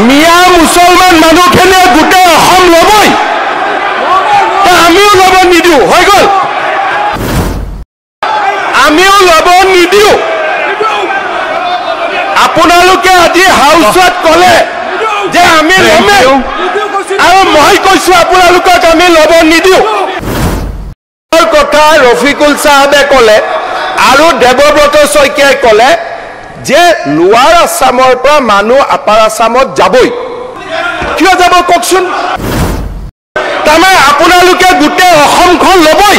মিয়া মুছলমান মানুহখিনিয়ে গোটেই অসম ল'বই আমিও ল'ব নিদিওঁ হৈ গ'ল আমিও ল'ব নিদিওঁ আপোনালোকে আজি হাউচত ক'লে যে আমি ল'মেই আৰু মই কৈছোঁ আপোনালোকক আমি ল'ব নিদিওঁ কথা ৰফিকুল চাহাবে ক'লে আৰু দেৱব্ৰত শইকীয়াই ক'লে যে লোৱাৰ আছামৰ পৰা মানুহ আপাৰ আছামত যাবই কিয় যাব কওকচোন তাৰমানে আপোনালোকে গোটেই অসমখন ল'বই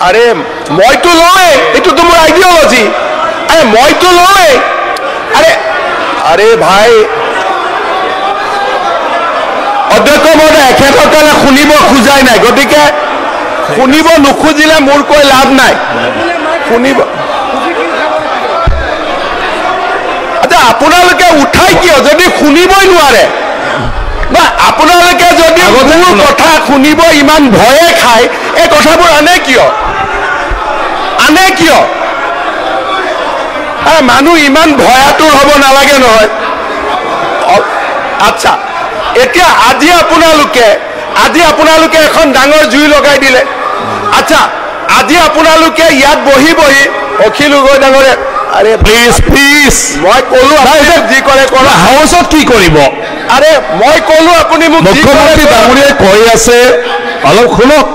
আৰে মইতো লওঁৱেই এইটোতো মোৰ আইডিঅলজি আৰে মইতো লওঁৱেই আৰে ভাই অধ্যক্ষ মহোদয় এখেতৰ কাৰণে শুনিব খোজাই নাই গতিকে শুনিব নুখুজিলে মোৰ কৈ লাভ নাই শুনিব আচ্ছা আপোনালোকে উঠাই কিয় যদি শুনিবই নোৱাৰে বা আপোনালোকে যদি মোৰ কথা শুনিব ইমান ভয়ে খায় এই কথাবোৰ আনে কিয় মানুহ ইমান ভয়াতুৰ হ'ব নালাগে নহয় আচ্ছা এতিয়া আজি আপোনালোকে এখন ডাঙৰ জুই লগাই দিলে আচ্ছা আজি আপোনালোকে ইয়াত বহি অখিল গগৈ ডাঙৰে আৰে প্লিজ মই ক'লো যি কৰে কৰা হাউচত কি কৰিব আৰে মই ক'লো আপুনি মোক মুখ্যমন্ত্ৰী ডাঙৰীয়াই কৈ আছে অলপ শুনক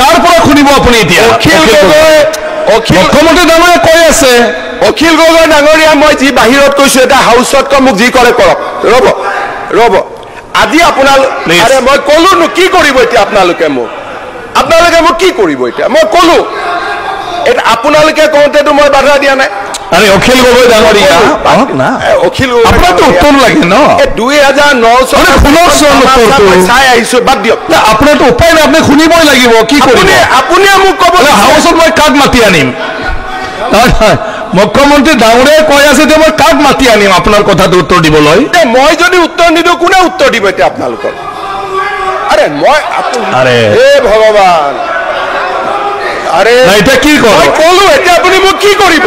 কাৰ পৰা শুনিব আপুনি এতিয়া মুখ্যমন্ত্ৰী ডাঙৰীয়াই কৈ আছে অখিল গগৈ ডাঙৰীয়া মই যি বাহিৰত কৈছো এটা হাউচত মোক যি কৰে কৰক ৰ'ব আজি আপোনালোকে আৰে মই ক'লো কি কৰিব এতিয়া আপোনালোকে মোক কি কৰিব এতিয়া মই ক'লো আপোনালোকে কওঁতেতো মই বাধা দিয়া নাই আরে অখিল গগৈ ডাঙৰীয়া অখিল আপোনাৰতো উত্তৰ লাগে ন 2009 চনত চাই আহিছো বাদ দিয়ক আপোনাৰতো উপায় নাই আপুনি শুনিবই লাগিব কি কৰিব আপুনি মোক ক'ব হাউচত মই কাক মাতি আনিম মুখ্যমন্ত্ৰী ডাঙৰীয়াই কৈ আছে যে মই কাক মাতি আনিম আপোনাৰ কথাটো উত্তৰ দিবলৈ মই যদি উত্তৰ নিদিওঁ কোনে উত্তৰ দিব এতিয়া আপোনালোকক আৰে মই আৰে হে ভগৱান আৰে এটা কি কৰো মই ক'লো এতিয়া আপুনি মোক কি কৰিব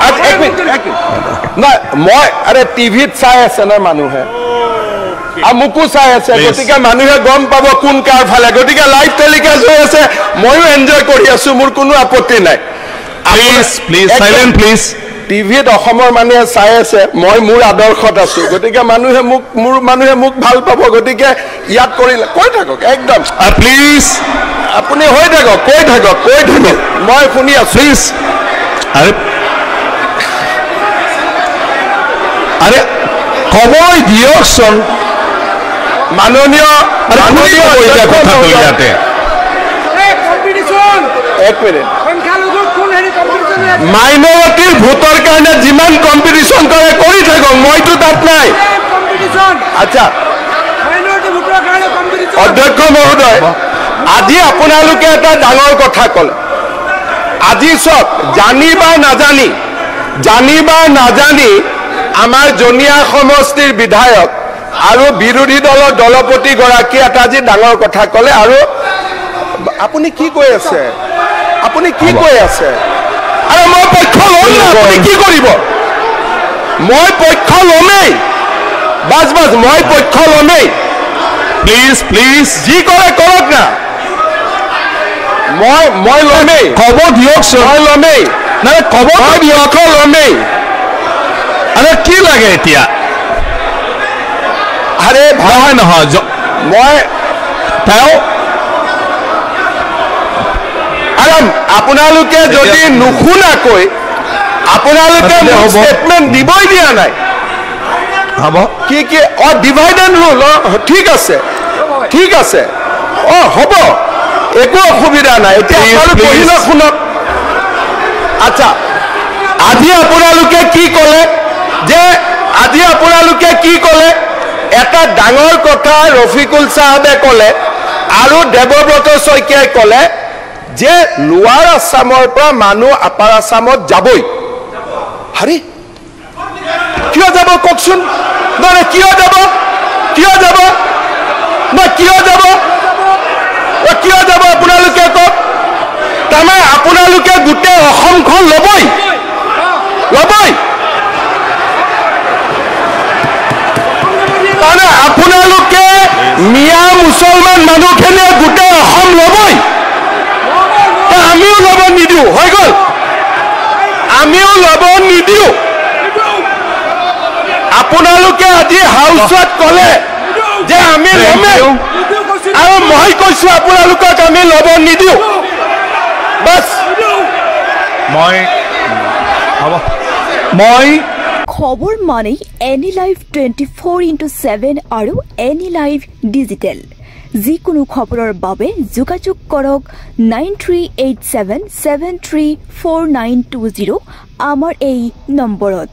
এক মিনিট না মই আরে টিভিত চাই আছে না মানুহে আমুকো চাই আছে গতিকে মানুহে গম পাব কোন কাৰ ফালে গতিকে লাইভ টেলিকাষ্ট হৈ আছে ময়ো এনজয় কৰি আছো মোৰ কোনো আপত্তি নাই প্লিজ সাইলেন্ট প্লিজ টিভিত অসমৰ মানুহে চাই আছে মই মোৰ আদৰ্শত আছো গতিকে মানুহে মোক ভাল পাব গতিকে ইয়াত কৰিলে কৈ থাকক একদম প্লিজ আপুনি হৈ থাকক কৈ থাকক মই শুনি আছো প্লিজ আরে কবই দিয়কচোন মাননীয় কথা ইয়াতে এক মিনিট মাইনৰিটিৰ ভোটৰ কাৰণে যিমান কম্পিটিশ্যন কৰে কৰি থাকক মইতো তাত নাই আচ্ছা অধ্যক্ষ মহোদয় আজি আপোনালোকে এটা ডাঙৰ কথা ক'লে আজি চক জানি বা নাজানি আমাৰ জনিয়া সমষ্টিৰ বিধায়ক আৰু বিৰোধী দলৰ দলপতি গৰাকী এটা আজি ডাঙৰ কথা ক'লে আৰু আপুনি কি কৈ আছে আৰে মই পক্ষ লম না আপনি কি কৰিব মই পক্ষ লমেই বাস মই পক্ষ লমেই প্লিজ যি কৰে কৰক না মই লমেই কব দিয়কচোন মই লমেই না কব দিয়ক লমেই আরে কি লাগে এতিয়া আরে ভাই নহয় মই তাও আপোনালোকে যদি নুশুনাকৈ আপোনালোকে ষ্টেটমেন্ট দিবই দিয়া নাই হ'ব কি ডিভাইড এণ্ড ৰুল ঠিক আছে হ'ব একো অসুবিধা নাই এতিয়া আপোনালোকে পঢ়িলে শুনক আচ্ছা আজি আপোনালোকে কি ক'লে এটা ডাঙৰ কথা ৰফিকুল চাহাবে ক'লে আৰু দেৱব্ৰত শইকীয়াই ক'লে যে লোৱাৰ আছামৰ পৰা মানুহ আপাৰ আছামত যাবই হাৰি কিয় যাব কওকচোন মানে কিয় যাব আপোনালোকে কওক তাৰমানে আপোনালোকে গোটেই অসমখন ল'বই তাৰমানে আপোনালোকে মিয়া মুছলমান মানুহখিনিয়ে গোটেই অসম ল'বই আমিও ল'ব নিদিওঁ হৈ গ'ল আমিও ল'ব নিদিওঁ আপোনালোকে আজি হাউচত ক'লে যে আমি ল'মেই আৰু মই কৈছোঁ আপোনালোকক আমি ল'ব নিদিওঁ বাছ মই খবৰ মানে এনি লাইভ 24/7 আৰু এনি লাইভ ডিজিটেল যিকোনো খবৰৰ বাবে যোগাযোগ কৰক 9387734920 আমাৰ এই নম্বৰত।